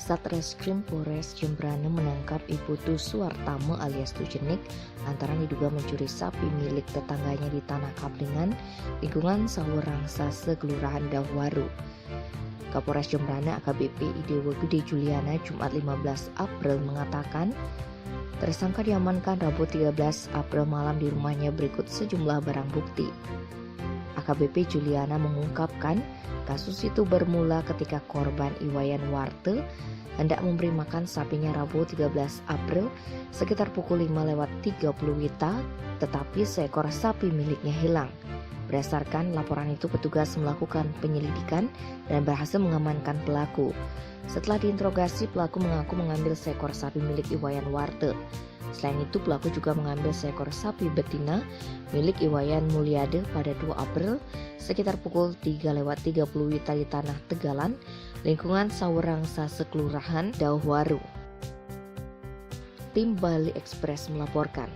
Satreskrim Polres Jembrana menangkap Ibu Suwartame alias Tujenik antara diduga mencuri sapi milik tetangganya di Tanah Kaplingan, lingkungan Sawurangsa, Kelurahan Dahwaru. Kapolres Jembrana AKBP Idewa Gede Juliana Jumat 15 April mengatakan, tersangka diamankan Rabu 13 April malam di rumahnya berikut sejumlah barang bukti. AKBP Juliana mengungkapkan, kasus itu bermula ketika korban Iwayan Warte hendak memberi makan sapinya Rabu 13 April sekitar pukul 5:30 WITA, tetapi seekor sapi miliknya hilang. Berdasarkan laporan itu, petugas melakukan penyelidikan dan berhasil mengamankan pelaku. Setelah diinterogasi, pelaku mengaku mengambil seekor sapi milik Iwayan Warte. Selain itu, pelaku juga mengambil seekor sapi betina milik Iwayan Mulyade pada 2 April sekitar pukul 3:30 WITA di Tanah Tegalan, lingkungan Sawurangsa, Kelurahan Dahwaru. Tim Bali Express melaporkan.